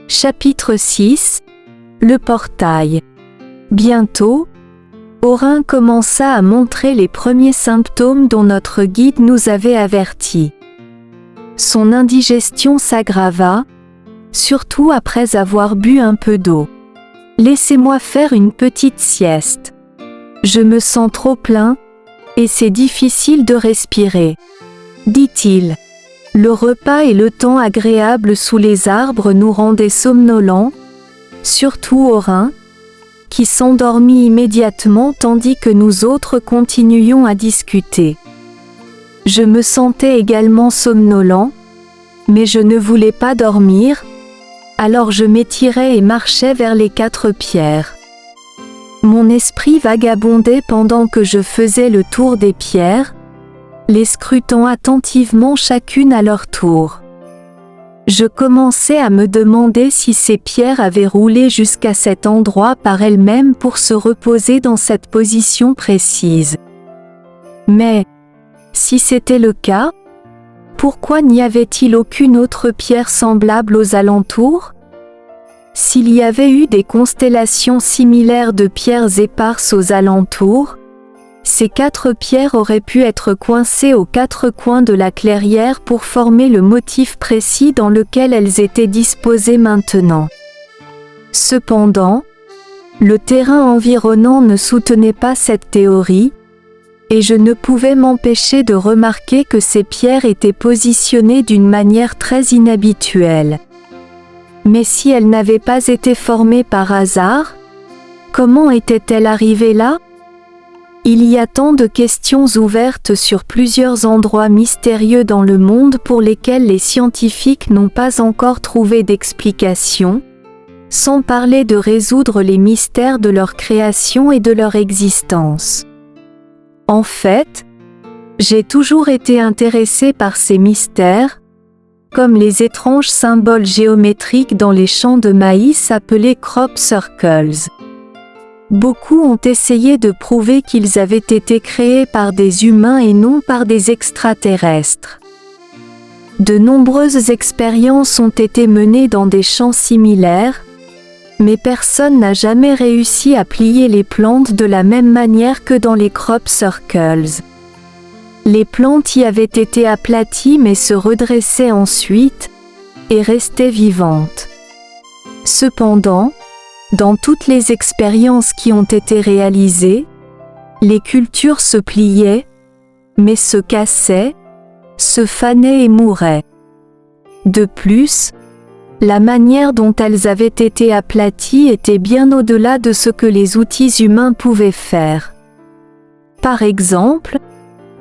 Chapitre 6 Le portail. Bientôt, Orin commença à montrer les premiers symptômes dont notre guide nous avait avertis. Son indigestion s'aggrava, surtout après avoir bu un peu d'eau. « Laissez-moi faire une petite sieste. Je me sens trop plein, et c'est difficile de respirer, » dit-il. Le repas et le temps agréable sous les arbres nous rendaient somnolents, surtout Orin, qui s'endormit immédiatement tandis que nous autres continuions à discuter. Je me sentais également somnolent, mais je ne voulais pas dormir, alors je m'étirais et marchais vers les 4 pierres. Mon esprit vagabondait pendant que je faisais le tour des pierres, les scrutant attentivement chacune à leur tour. Je commençais à me demander si ces pierres avaient roulé jusqu'à cet endroit par elles-mêmes pour se reposer dans cette position précise. Mais, si c'était le cas, pourquoi n'y avait-il aucune autre pierre semblable aux alentours? S'il y avait eu des constellations similaires de pierres éparses aux alentours, ces 4 pierres auraient pu être coincées aux 4 coins de la clairière pour former le motif précis dans lequel elles étaient disposées maintenant. Cependant, le terrain environnant ne soutenait pas cette théorie, et je ne pouvais m'empêcher de remarquer que ces pierres étaient positionnées d'une manière très inhabituelle. Mais si elles n'avaient pas été formées par hasard, comment étaient-elles arrivées là? Il y a tant de questions ouvertes sur plusieurs endroits mystérieux dans le monde pour lesquels les scientifiques n'ont pas encore trouvé d'explication, sans parler de résoudre les mystères de leur création et de leur existence. En fait, j'ai toujours été intéressé par ces mystères, comme les étranges symboles géométriques dans les champs de maïs appelés crop circles. Beaucoup ont essayé de prouver qu'ils avaient été créés par des humains et non par des extraterrestres. De nombreuses expériences ont été menées dans des champs similaires, mais personne n'a jamais réussi à plier les plantes de la même manière que dans les crop circles. Les plantes y avaient été aplaties mais se redressaient ensuite, et restaient vivantes. Cependant, dans toutes les expériences qui ont été réalisées, les cultures se pliaient, mais se cassaient, se fanaient et mouraient. De plus, la manière dont elles avaient été aplaties était bien au-delà de ce que les outils humains pouvaient faire. Par exemple,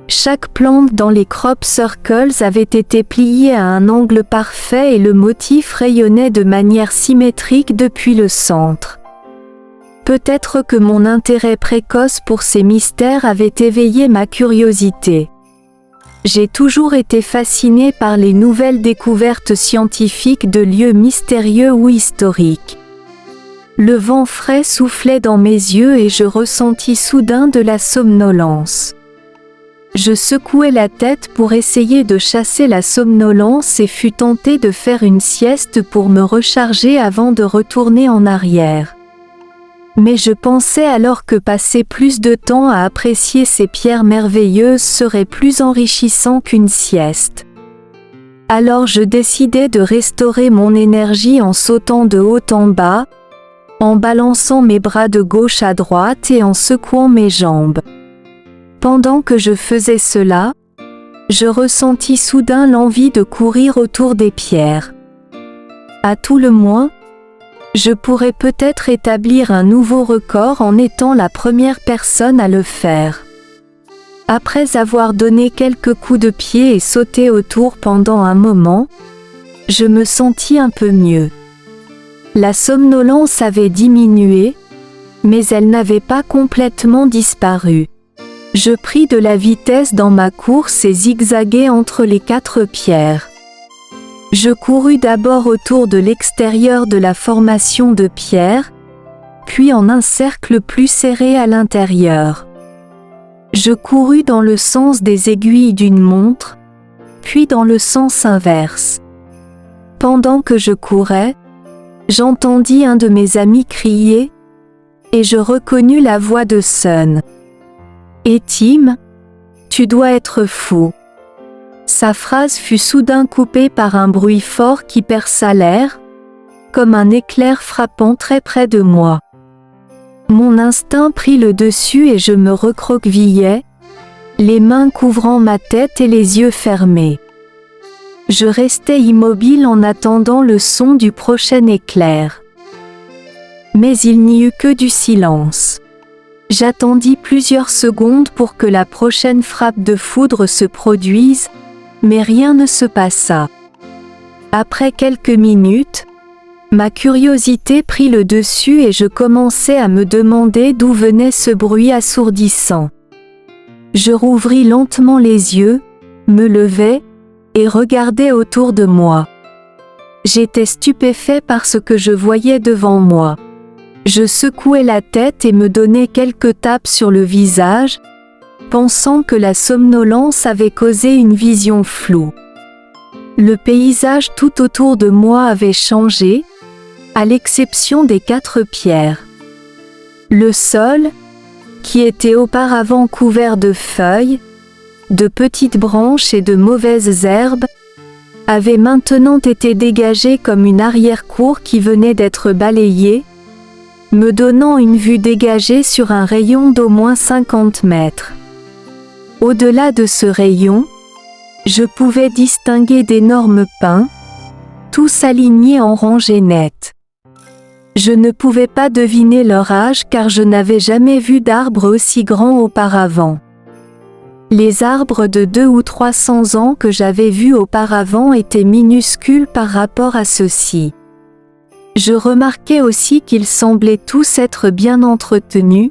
chaque plante dans les crop circles avait été pliée à un angle parfait et le motif rayonnait de manière symétrique depuis le centre. Peut-être que mon intérêt précoce pour ces mystères avait éveillé ma curiosité. J'ai toujours été fasciné par les nouvelles découvertes scientifiques de lieux mystérieux ou historiques. Le vent frais soufflait dans mes yeux et je ressentis soudain de la somnolence. Je secouai la tête pour essayer de chasser la somnolence et fus tenté de faire une sieste pour me recharger avant de retourner en arrière. Mais je pensais alors que passer plus de temps à apprécier ces pierres merveilleuses serait plus enrichissant qu'une sieste. Alors je décidai de restaurer mon énergie en sautant de haut en bas, en balançant mes bras de gauche à droite et en secouant mes jambes. Pendant que je faisais cela, je ressentis soudain l'envie de courir autour des pierres. À tout le moins, je pourrais peut-être établir un nouveau record en étant la première personne à le faire. Après avoir donné quelques coups de pied et sauté autour pendant un moment, je me sentis un peu mieux. La somnolence avait diminué, mais elle n'avait pas complètement disparu. Je pris de la vitesse dans ma course et zigzaguai entre les 4 pierres. Je courus d'abord autour de l'extérieur de la formation de pierres, puis en un cercle plus serré à l'intérieur. Je courus dans le sens des aiguilles d'une montre, puis dans le sens inverse. Pendant que je courais, j'entendis un de mes amis crier, et je reconnus la voix de Sun. « Et Tim, tu dois être fou. » Sa phrase fut soudain coupée par un bruit fort qui perça l'air, comme un éclair frappant très près de moi. Mon instinct prit le dessus et je me recroquevillai, les mains couvrant ma tête et les yeux fermés. Je restai immobile en attendant le son du prochain éclair. Mais il n'y eut que du silence. J'attendis plusieurs secondes pour que la prochaine frappe de foudre se produise, mais rien ne se passa. Après quelques minutes, ma curiosité prit le dessus et je commençai à me demander d'où venait ce bruit assourdissant. Je rouvris lentement les yeux, me levai, et regardai autour de moi. J'étais stupéfait par ce que je voyais devant moi. Je secouai la tête et me donnai quelques tapes sur le visage, pensant que la somnolence avait causé une vision floue. Le paysage tout autour de moi avait changé, à l'exception des 4 pierres. Le sol, qui était auparavant couvert de feuilles, de petites branches et de mauvaises herbes, avait maintenant été dégagé comme une arrière-cour qui venait d'être balayée, me donnant une vue dégagée sur un rayon d'au moins 50 mètres. Au-delà de ce rayon, je pouvais distinguer d'énormes pins, tous alignés en rangées nettes. Je ne pouvais pas deviner leur âge car je n'avais jamais vu d'arbres aussi grands auparavant. Les arbres de 200 ou 300 ans que j'avais vus auparavant étaient minuscules par rapport à ceux-ci. Je remarquai aussi qu'ils semblaient tous être bien entretenus,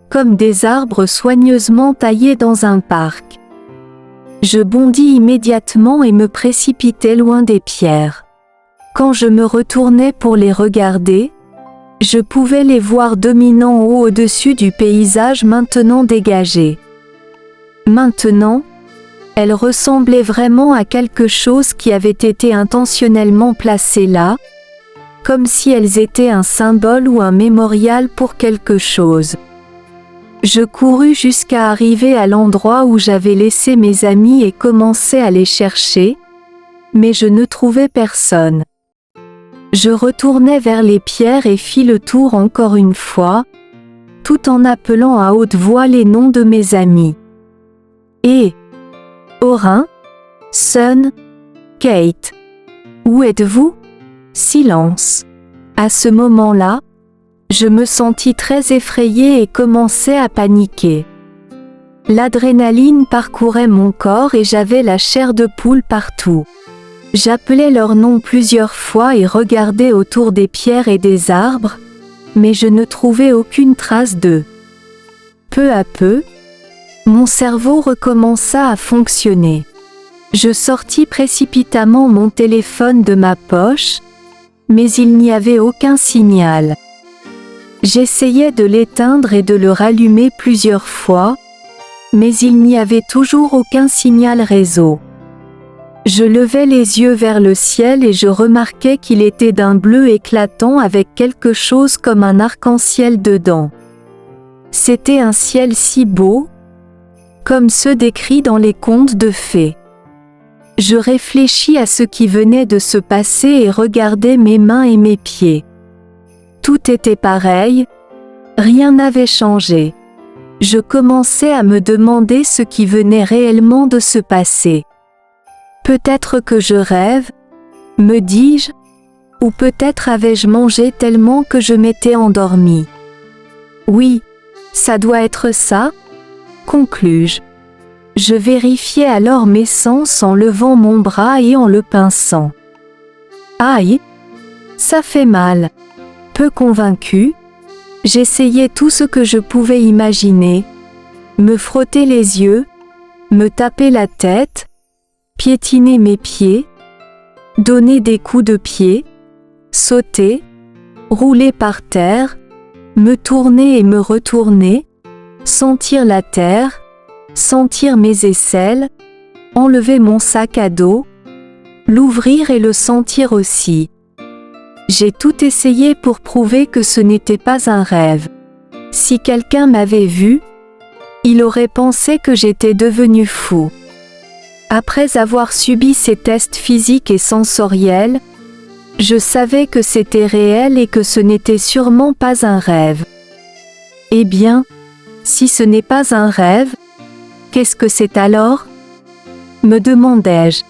comme des arbres soigneusement taillés dans un parc. Je bondis immédiatement et me précipitai loin des pierres. Quand je me retournai pour les regarder, je pouvais les voir dominant en haut au-dessus du paysage maintenant dégagé. Maintenant, elles ressemblaient vraiment à quelque chose qui avait été intentionnellement placé là, comme si elles étaient un symbole ou un mémorial pour quelque chose. Je courus jusqu'à arriver à l'endroit où j'avais laissé mes amis et commençai à les chercher, mais je ne trouvais personne. Je retournai vers les pierres et fis le tour encore une fois, tout en appelant à haute voix les noms de mes amis. Et Orin, Sun, Kate. Où êtes-vous ? Silence. À ce moment-là, je me sentis très effrayée et commençai à paniquer. L'adrénaline parcourait mon corps et j'avais la chair de poule partout. J'appelais leurs noms plusieurs fois et regardais autour des pierres et des arbres, mais je ne trouvais aucune trace d'eux. Peu à peu, mon cerveau recommença à fonctionner. Je sortis précipitamment mon téléphone de ma poche, mais il n'y avait aucun signal. J'essayais de l'éteindre et de le rallumer plusieurs fois, mais il n'y avait toujours aucun signal réseau. Je levai les yeux vers le ciel et je remarquai qu'il était d'un bleu éclatant avec quelque chose comme un arc-en-ciel dedans. C'était un ciel si beau, comme ceux décrits dans les contes de fées. Je réfléchis à ce qui venait de se passer et regardai mes mains et mes pieds. Tout était pareil, rien n'avait changé. Je commençais à me demander ce qui venait réellement de se passer. Peut-être que je rêve, me dis-je, ou peut-être avais-je mangé tellement que je m'étais endormie. Oui, ça doit être ça, conclus-je. Je vérifiai alors mes sens en levant mon bras et en le pinçant. Aïe, ça fait mal. Peu convaincu, j'essayais tout ce que je pouvais imaginer, me frotter les yeux, me taper la tête, piétiner mes pieds, donner des coups de pied, sauter, rouler par terre, me tourner et me retourner, sentir la terre, sentir mes aisselles, enlever mon sac à dos, l'ouvrir et le sentir aussi. J'ai tout essayé pour prouver que ce n'était pas un rêve. Si quelqu'un m'avait vu, il aurait pensé que j'étais devenu fou. Après avoir subi ces tests physiques et sensoriels, je savais que c'était réel et que ce n'était sûrement pas un rêve. Eh bien, si ce n'est pas un rêve, qu'est-ce que c'est alors ? Me demandai-je.